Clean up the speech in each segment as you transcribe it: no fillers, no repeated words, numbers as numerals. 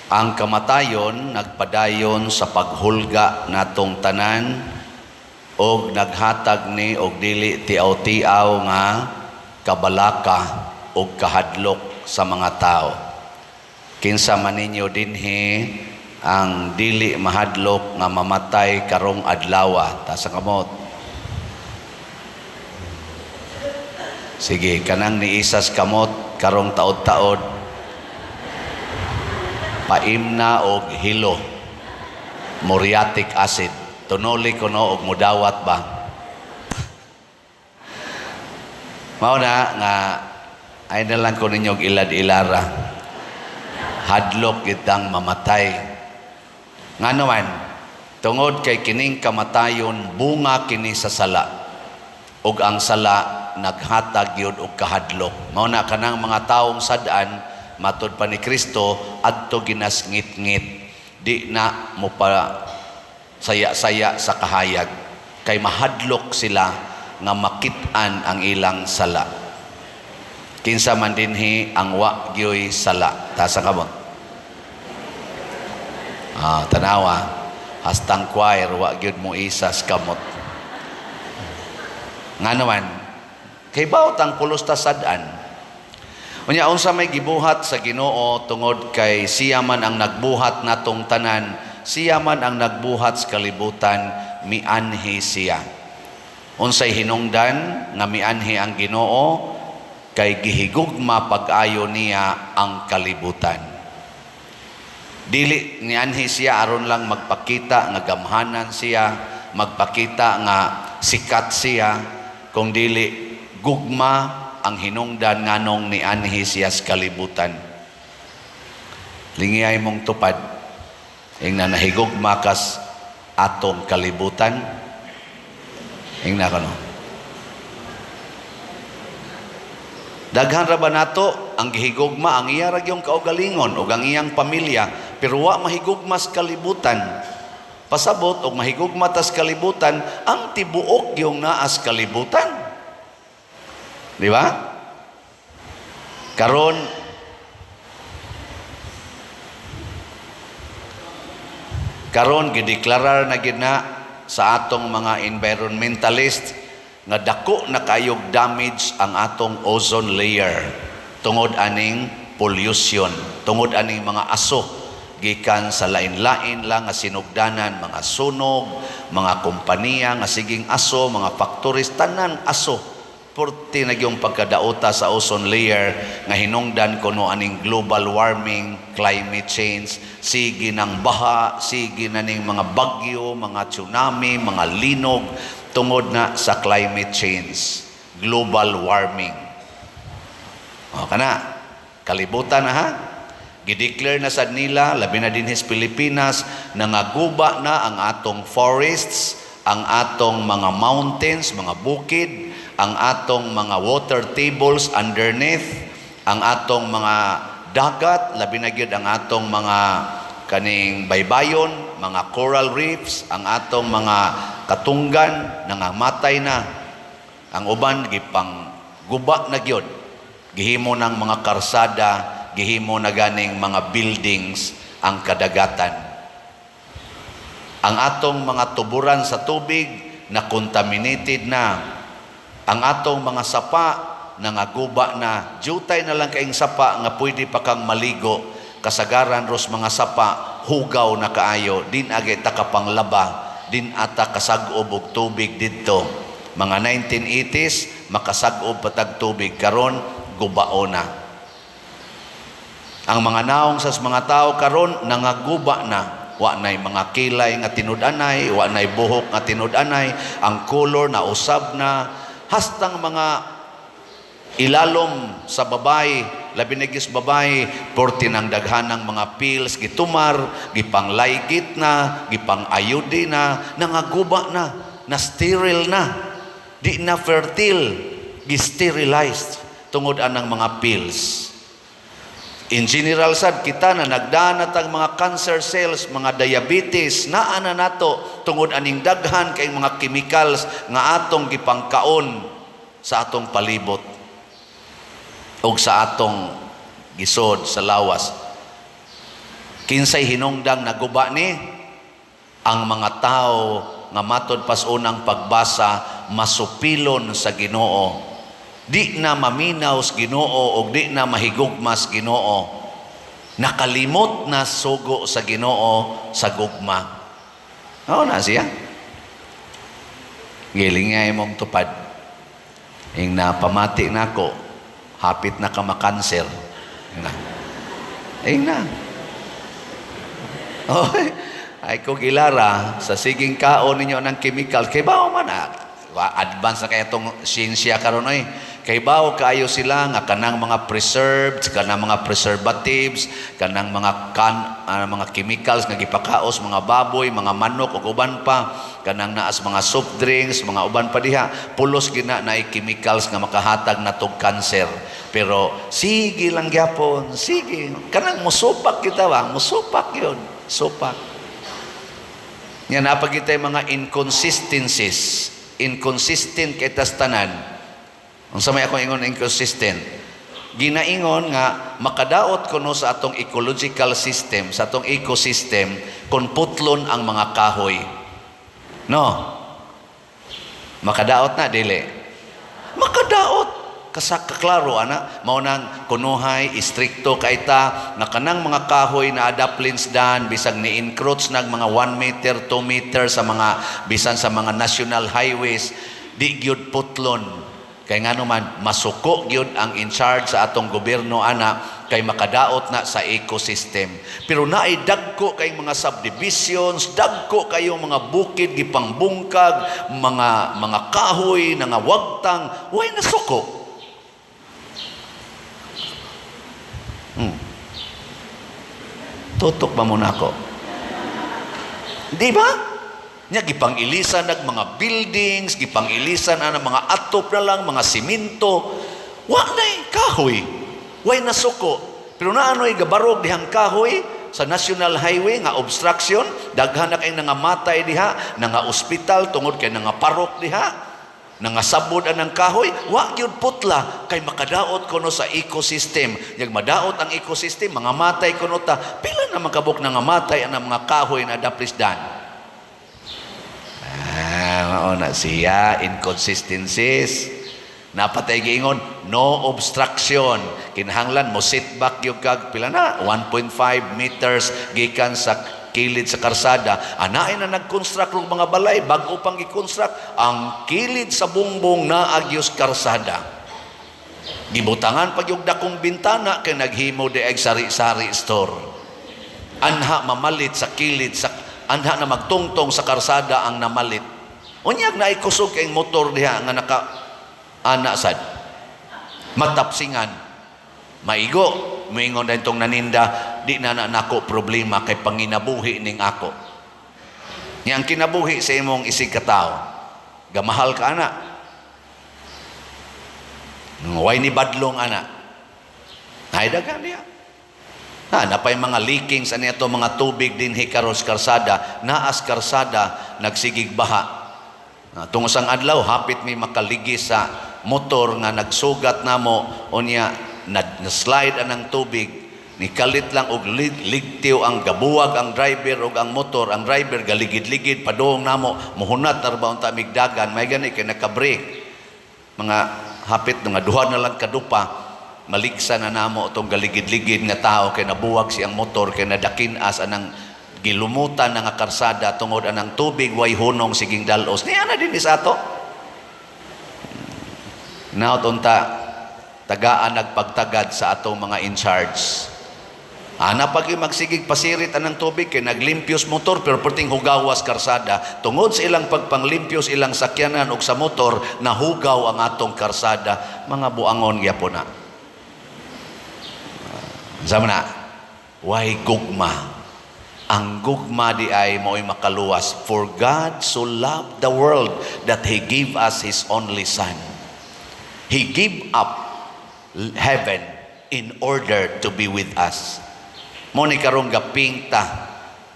Ang kamatayon nagpadayon sa paghulga natong tanan og naghatag ni og dili tiaw-tiaw nga kabalaka og kahadlok sa mga tao. Kinsa man ninyo dinhi ang dili mahadlok nga mamatay karong adlaw ta sa kamot. Sige, kanang niisas kamot karong taod-taod paimna og hilo, muriatic acid, tunoli ko no og mudawat ba. Mao na nga ay na lang ko ninyong ilad-ilara. Hadlok kitang mamatay. Nga naman, tungod kay kining kamatayon, bunga kini sa sala. Ug ang sala, naghatag yun og kahadlok. Mao na kanang mga taong sadaan, matud pa ni Kristo, adto ginasngit-ngit. Di na mo pa saya-saya sa kahayag. Kay mahadlok sila nga makit-an ang ilang sala. Kinsa man dinhi ang wa gyoy sala. Tasa kamot. Tanawa. Hastang choir, wa gyud mo isas kamot. Nga naman, kay bawat ang pulos ta sadaan. Unya unsa may gibuhat sa Ginoo tungod kay siya man ang nagbuhat natong tanan, siya man ang nagbuhat sa kalibutan, mianhi siya. Unsay hinungdan nga mianhi ang Ginoo kay gihigugma pag-ayo niya ang kalibutan. Dili nianhi siya aron lang magpakita nga gamhanan siya, magpakita nga sikat siya, kung dili gugma ang hinungdan nganong nianhi siya sa kalibutan. Lingiyay mong tupad ing na nahigugma kas atong kalibutan. Ing na kano. Daghan ra ba nato ang gihigugma ang iya ra gyung kaugalingon ug ang iyang pamilya, pero wa mahigugma sa kalibutan. Pasabot og mahigugma ta sa kalibutan ang tibuok gyung naa sa kalibutan. Di ba? Karon gideklarar na gid na sa atong mga environmentalist nga dako na kayog damage ang atong ozone layer tungod aning pollution, tungod aning mga aso gikan sa lain-lain lang nga sinugdanan, mga sunog, mga kompanya nga siging aso, mga factories, tanan aso. Purti na yung pagkadaota sa ozone layer nga hinungdan kuno aning global warming, climate change, sige ng baha, sige na ning mga bagyo, mga tsunami, mga linog, tungod na sa climate change, global warming. O kana, kalibutan na ha. Gideclare na sad nila, labi na din his Pilipinas, nangaguba na ang atong forests, ang atong mga mountains, mga bukid, ang atong mga water tables underneath, ang atong mga dagat, labi na gyud ang atong mga kaning baybayon, mga coral reefs, ang atong mga katunggan nangamatay na. Ang uban gipang guba na gyud, gihimo ng mga karsada, gihimo na ganing mga buildings ang kadagatan. Ang atong mga tuburan sa tubig na contaminated na. Ang atong mga sapa nangaguba na. Jutay na lang kaing sapa nga pwede pa kang maligo. Kasagaran ros mga sapa hugaw na kaayo, din agay takapanglaba, din ata kasagob og tubig didto. Mga 1980s makasagob patag tubig, karon gubao na. Ang mga naong sa mga tao karon nangaguba na. Wa nay mga kilay nga tinud-anay, wa nay buhok nga tinud-anay, ang color na usab na, hastang mga ilalom sa babae, labi na gis babae, porti ng daghanang mga pills, gitumar, gipang laygit na, gipang ayudi na, nangaguba na sterile na, di na fertile, gi-sterilized, tungod anang mga pills. In general sad kita na nagdanat ang mga cancer cells, mga diabetes, naa na nato tungod aning daghan kay mga chemicals nga atong gipangkaon sa atong palibot o sa atong gisod sa lawas. Kinsay hinungdang naguba ni ang mga tao nga matod pas unang pagbasa masupilon sa Ginoo. Di na maminaw sa Ginoo o di na mahigugmas Ginoo. Nakalimot na sugo sa Ginoo sa gugma. Oo na siya. Giling nga imong tupad. Ing napamati na ko, hapit na ka makanser. Ing na. Oh, ay ko gilara sa siging kaon ninyo ng chemical. Kay bao man advance na kaya itong siyensya karon ay. Kay bao kayo sila nga kanang mga preserved, kanang mga preservatives, kanang mga mga chemicals nga gipakaos mga baboy, mga manok ug uban pa, kanang naas mga soft drinks, mga uban pa diha, pulos gina na chemicals nga makahatag natog cancer. Pero sige lang gyapon, sige. Kanang musupak kita ba? Musupak 'yon. Supak. Yan napagitay mga inconsistencies. Inconsistent kay tastanan. Ang samay akong ingon inconsistent. Ginaingon nga makadaot kuno sa atong ecological system, sa atong ecosystem kung putlon ang mga kahoy. No? Makadaot na dili. Makadaot. Kaklaro ana mao nang kunuhay istrikto kay ta nga kanang mga kahoy na adaplins dan bisag ni encroach nag mga 1 meter 2 meter sa mga bisan sa mga national highways di gyud putlon kay ngano man masuko gyud ang in charge sa atong gobyerno ana kay makadaot na sa ecosystem. Pero naay dagko kay mga subdivisions, dagko kayo mga bukid gipangbungkag, mga kahoy nga wagtang way nasuko. Tutok ba muna ako? Di ba? Nya gipang-ilisan nag mga buildings, gipang-ilisan ang mga atop na lang, mga simento. Wa na'y kahoy. Way nasuko. Pero naano'y gabarog dihang kahoy sa National Highway nga obstruction, daghan na kay nangamatay diha, nga ospital tungod kay nga parok diha. Nangasabod ang kahoy, wa gyud putla kay makadaot kuno sa ecosystem. Yang madaot ang ecosystem, mga matay kuno ta. Pila na makabuk nga matay ang mga kahoy na daplisdan. Mao na siya inconsistencies. Napatay giingon no obstruction. Kinahanglan mo sit back yung kag pila na 1.5 meters gikan sa kilid sa karsada. Anaay na nag-construct ng mga balay, bago pang i-construct, ang kilid sa bungbong na agyos karsada. Gibutangan pag yung dakong bintana, kay naghimo de ay sari-sari store. Anha mamalit sa kilid, anha na magtungtong sa karsada ang namalit. Unyag na ikusog kay motor diha nga naka-anasad. Matapsingan. Maigo. Moingon na itong naninda, di na nako problema kay panginabuhi ning ako. Yang kinabuhi sa imong isig katao, gamahal ka ana. Way ni badlong ana. Ay dagan niya. Napay mga leakings ani ato mga tubig din hikaros karsada, naas karsada nagsigig baha. Tungod sang adlaw hapit mi makaligi sa motor nga nagsugat namo unya na-slide anang tubig, ni kalit lang og ligtiw ang gabuwag ang driver og ang motor, ang driver galigid-ligid padung namo muhunat tarbaon ta migdagan may gani kay naka-brake mga hapit nga duha na lang kadupa maligsa na namo tong galigid-ligid nga tao kay nabuwag siyang motor kay nadakin-as anang gilumutan nga karsada tungod anang tubig way hunong siging dalos niya na din sa ato now tunta tagaan nagpagtagad sa atong mga in charge. Ana pag magsigig pasirit anang tubig kay naglimpyos motor pero perting hugawas karsada. Tungod sa ilang pagpanglimpyos ilang sakyanan og sa motor nahugaw ang atong karsada. Mga buangon gyapon na. Sama na. Why gugma? Ang gugma di ay mo'y makaluwas. For God so loved the world that He gave us His only Son. He gave up heaven in order to be with us. Mo ni karong gapingta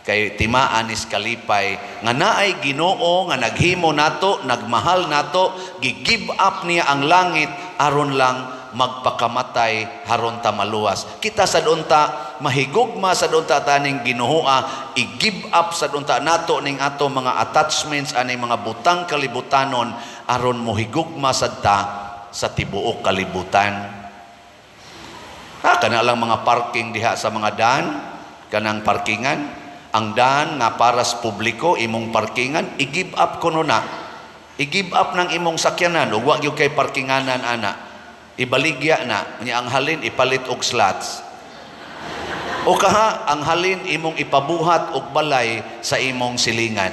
kay timaan is kalipay nga naay Ginoo nga naghimo nato, nagmahal nato, gi-give up niya ang langit aron lang magpakamatay haron ta maluwas. Kita sa dunta mahigugma sa dunta taning Ginoo, i-give up sa dunta nato ning ato mga attachments aning mga butang kalibutanon aron mohigugma sad ta sa tibuok kalibutan. Kana lang mga parking diha sa mga daan, kanang parkingan, ang daan nga para sa publiko imong parkingan, i-give up kuno na. I-give up ng imong sakyanan ug wa gyud kay parkinganan ana. Ibaligya na nya ang halin ipalit og slots. O kaha ang halin imong ipabuhat og balay sa imong silingan.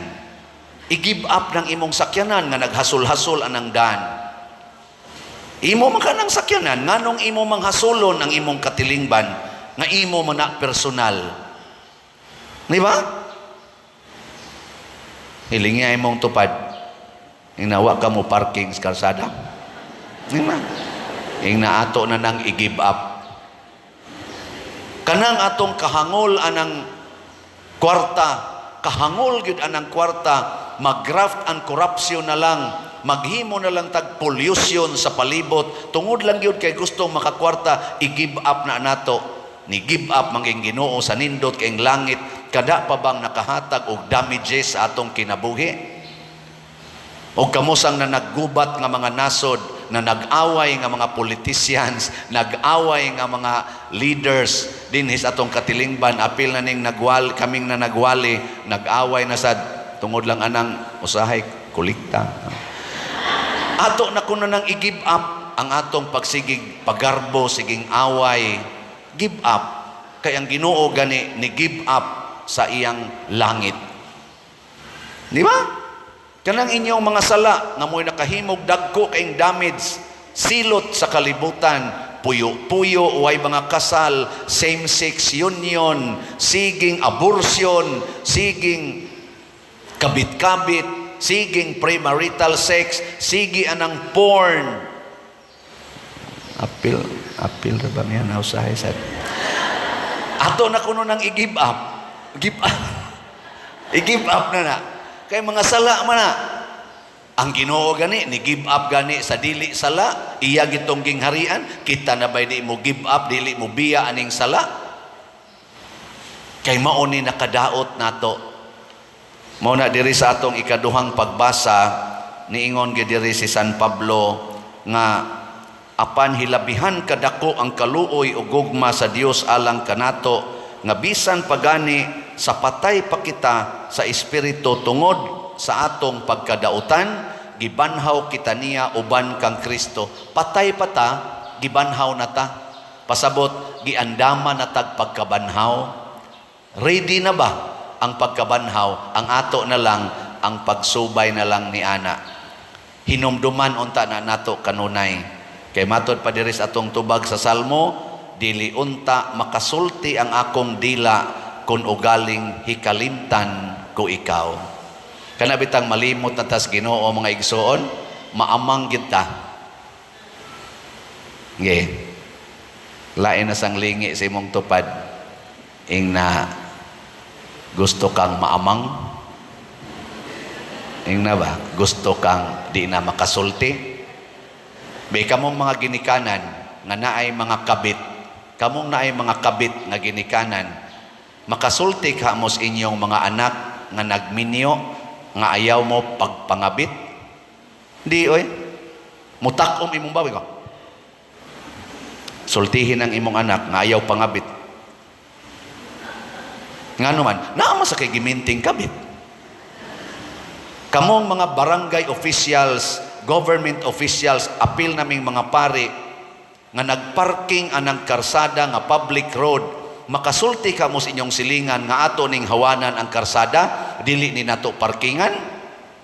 I-give up ng imong sakyanan nga naghasol-hasol anang daan. Imo man kanang sakyanan nganong imo manghasulon ang imong katilingban nga imo man na personal. Di ba? Hilingya imong tupad. Inawa ka mo parking sa kalsada. Di ba? Ing ato na nang i-give up. Kanang atong kahangol anang kwarta, kahangol gyud anang kwarta, mag-graft and corruption na lang, maghimo na lang tag pollution sa palibot, tungod lang gyud kay gusto makakwarta, i-give up na nato. Ni give up manging Ginoo sa nindot kay langit, kada pa bang nakahatag og damages sa atong kinabuhi? O kamusang na naggubat nga mga nasod, na nag-away nga mga politicians, nag-away nga mga leaders dinhi sa atong katilingban, apil na ning kaming na nagwali, nag-away na sad tungod lang anang usahay kulikta. Ato na kuno nang i-give up ang atong pagsigig pagarbo, siging away. Give up kay ang Ginoo gani ni give up sa iyang langit. Di ba? Kanang inyong mga sala nga mo'y nakahimog dagko kayong damage, silot sa kalibutan, puyo-puyo, way mga kasal, same-sex union, siging abortion, siging kabit-kabit, siging premarital sex, sige anang porn. Apil ra ba niya na usahay sa ato na kuno nang i-give up. Give up. I-give up na. Kay mga sala man na. Ang Ginoo gani ni give up gani sa dili sala, iya gitong gingharian, kita na bay di mo give up, dili mo biya aning sala. Kay mao ni nakadaot nato. Mao na diri sa atong ikaduhang pagbasa, niingon gid diri si San Pablo nga apan hilabihan kadako ang kaluoy ug gugma sa Dios alang kanato nga bisan pagani sa patay pa kita sa espiritu tungod sa atong pagkadautan, gibanhaw kita niya uban kang Kristo. Patay pa ta, gibanhaw na ta. Pasabot, giandama na tag pagkabanhaw. Ready na ba ang pagkabanhaw? Ang ato na lang, ang pagsubay na lang ni ana. Hinumduman unta na nato kanunay. Kay matod pa diri sa atong tubag sa Salmo, dili unta makasulti ang akong dila kung ugaling hikalimtan ko ikaw. Kanabitang malimot na tas Ginoo mga igsoon, maamang kita. Lain na sang lingi sa imong tupad, ing na gusto kang maamang, ing na ba, gusto kang di na makasulti. Bay kamong mga ginikanan, nga naay mga kabit, kamong naay mga kabit nga ginikanan, makasulti ka mo sa inyong mga anak nga nagminyo, nga ayaw mo pagpangabit? Di, oy. Mutakom imong bawi ko. Sultihin ang imong anak nga ayaw pangabit. Nga naman, naama sa kay giminting kabit. Kamong mga barangay officials, government officials, apil naming mga pari, nga nagparking anang karsada nga public road, makasulti ka mo sa inyong silingan nga ato ning hawanan ang karsada, dili ni nato parkingan.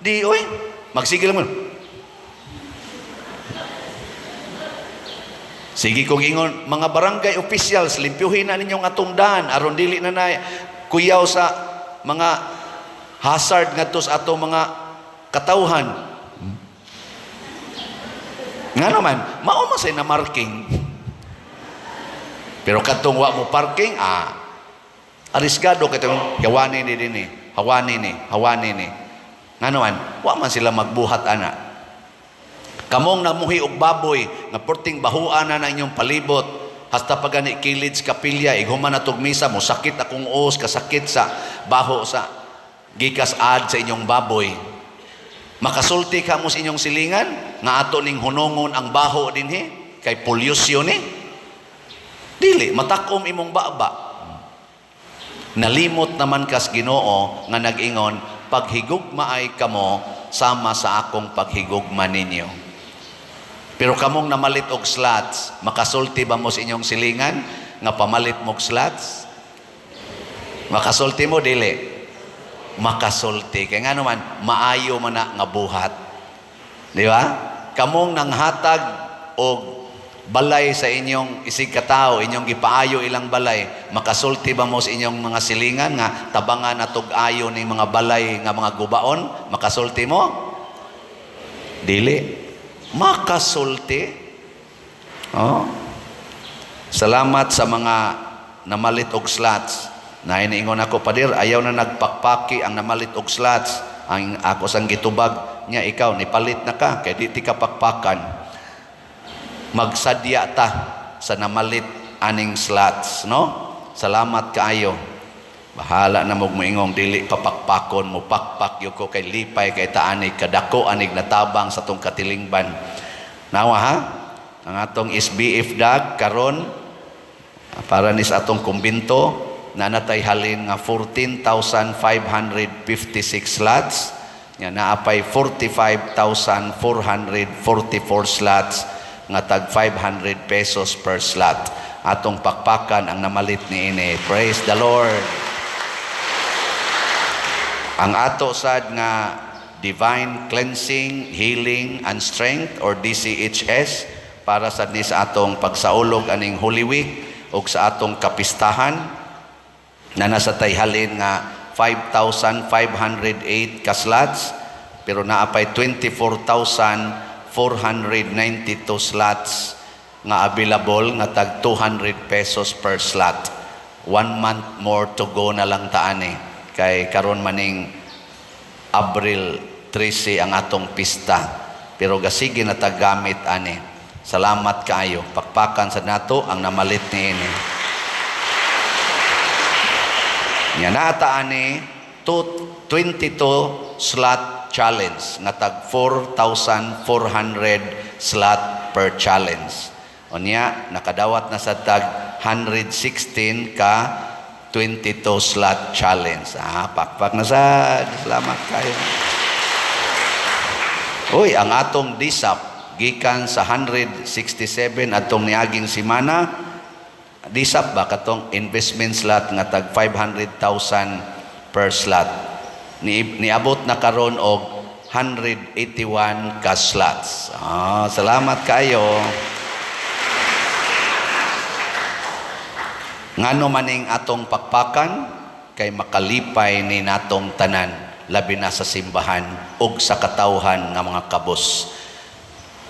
Di, oy, magsigil mo. Sige kong ingon, mga barangay officials, limpyuhin na ninyong atong daan, aron dili na na kuyaw sa mga hazard ngadto sa atong mga katawhan. Nga naman, mao masay na marking. Pero katong wa mo parking, arisgado katong hawani ni dinhi, hawani ni. Nga naman, wa man sila magbuhat ana. Kamong namuhi og baboy nga porting bahuan na inyong palibot, hasta pagani kilid sa kapilya, ighuman na misa mo, sakit akong os, kasakit sa baho sa gikas ad sa inyong baboy. Makasulti ka mo sa inyong silingan, nga ato ning hunongon ang baho dinhi, kay pollution ni. Dili, matakom imong baba. Nalimot naman kas Ginoo nga nag-ingon, paghigugma ay kamo sama sa akong paghigugma ninyo. Pero kamong namalit og slots, makasulti ba mo sa inyong silingan nga pamalit mo og slots? Makasulti mo, dili? Makasulti. Kaya nga naman, maayo man na nga buhat. Di ba? Kamong nanghatag og balay sa inyong isig katao, inyong gipaayo ilang balay, makasulti ba mo sa inyong mga silingan nga tabangan na tug-ayo ning mga balay nga mga gubaon? Makasulti mo? Dili. Makasulti. Oh. Salamat sa mga namalit og slots. Na iniingon ako, Padir, ayaw na nagpakpaki ang namalit og slots. Ang ako sang gitubag niya, ikaw nipalit na ka kay di ti ka pakpakan. Magsadya ta sa namalit aning slots, no? Salamat kaayo. Bahala na mo moingong dili papakpakon mo, pakpak yo ko kay lipay kay taanig kadako anig natabang sa tong katilingban. Nawa ha? Ang atong SBF dag karon para ni sa atong kumbinto na natay halin nga 14,556 slots. Nga naapay 45,444 slots nga tag 500 pesos per slot. Atong pakpakan ang namalit ni ini. Praise the Lord. Ang ato sad nga Divine Cleansing, Healing, and Strength or DCHS para sad ni sa atong pagsaulog aning Holy Week o sa atong kapistahan na nasa tayhalin nga 5,508 ka slots pero naapay 24,492 slots nga available nga tag 200 pesos per slot. 1 month more to go na lang taani. Kay karon maning Abril 13 ang atong pista. Pero gasige na tagamit ani. Salamat kaayo. Pakpakan sa nato ang namalit ni ini. Nya nata ani 22 slot challenge nga tag 4,400 slot per challenge. Unya nakadawat na sa tag 116 ka 22 slot challenge. Pakpak na sad. Salamat kayo. Uy, ang atong DSAP gikan sa 167 atong niaging simana. DSAP ba katong investment slot nga tag 500,000 per slot. Niabot na karon og 181 ka slots. Salamat kayo. Ngano maning atong pakpakan kay makalipay ni natong tanan labi na sa simbahan ug sa katawhan nga mga kabos.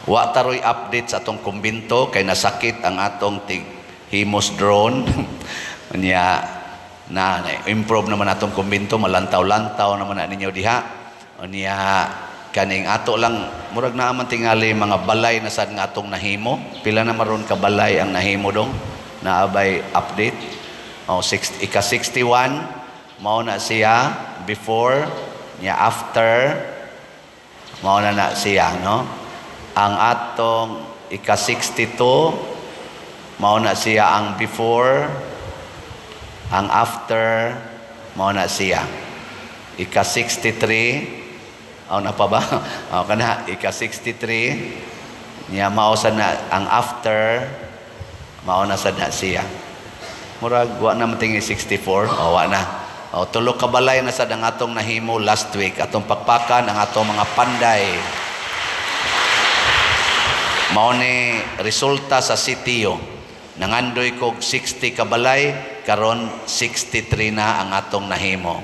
Wa taroy update sa atong kumbinto kay nasakit ang atong himos drone. Nya na improve naman atong kumbinto, malantaw-lantaw naman na ninyo diha. Nya kaning ato lang murag na man tingali mga balay na sad nga atong nahimo. Pila na maron ka balay ang nahimo dong? Naabay update. Ika 61 mao na siya before niya after mao na siya, no? Ang atong ika 62 mao na siya ang before, ang after mao na siya. Ika 63 na pa ba? Kana ika 63 niya mao sa na ang after mauna sad na siya. Murag wa na matingi 64. Wa na. Tulo ka balay na sad ang atong nahimo last week. Atong pakpakan ang atong mga panday. Mao ni resulta sa sitio. Nangandoy kog 60 ka balay, karon 63 na ang atong nahimo.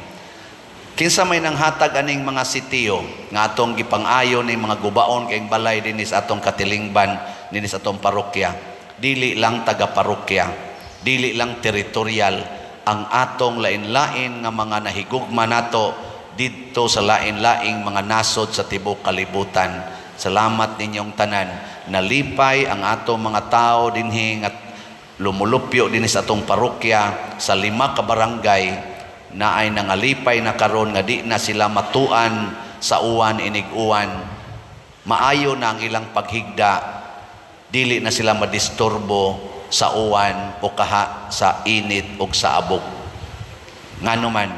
Kinsa may nanghatag aning mga sitio nga atong gipang-ayo ning mga gubaon kay balay dinhi sa atong katilingban, dinhi sa atong parokya. Dili lang taga-parokya, dili lang teritorial, ang atong lain-lain nga mga nahigugma nato dito sa lain-laing mga nasod sa tibuok kalibutan. Salamat ninyong tanan. Nalipay ang atong mga tao dinhi at lumulupyo din sa atong parokya sa 5 ka barangay na ay nangalipay na karon nga di na sila matuan sa uwan inig-uwan. Maayo na ang ilang paghigda, dili na sila madisturbo sa uwan o kaha sa init o sa abog. Ngano man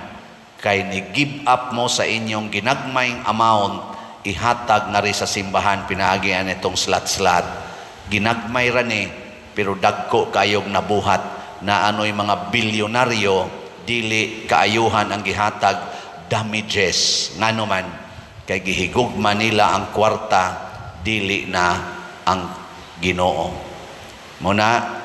kay ni-give up mo sa inyong ginagmayng amount, ihatag na rin sa simbahan, pinaagian itong slat-slat. Ginagmay rani, pero dagko kayog nabuhat na ano'y mga bilyonaryo, dili kaayuhan ang gihatag, damages. Ngano man, kay gihigugma nila ang kwarta, dili na ang Ginoo. Muna,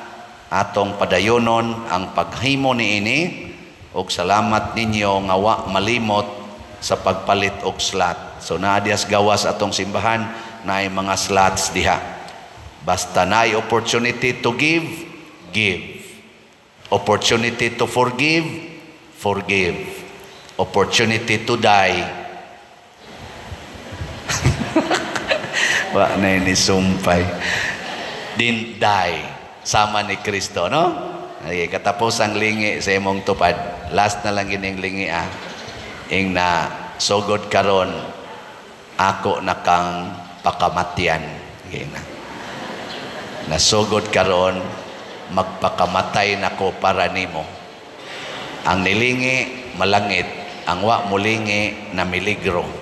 atong padayonon ang paghimo niini, og salamat ninyo nga wa malimot sa pagpalit og slot. So naadias gawas atong simbahan na ay mga slots diha. Basta na ay opportunity to give, give. Opportunity to forgive, forgive. Opportunity to die. Wa na ni sumpay. Din die. Sama ni Kristo, no? Ay, katapos ang lingi sa imong tupad. Last na lang gining lingi ing na sugod karon ako na kang pakamatyan. Okay na. Nasugod karon magpakamatay nako para nimo. Ang nilingi malangit, ang wa mulingi na miligro.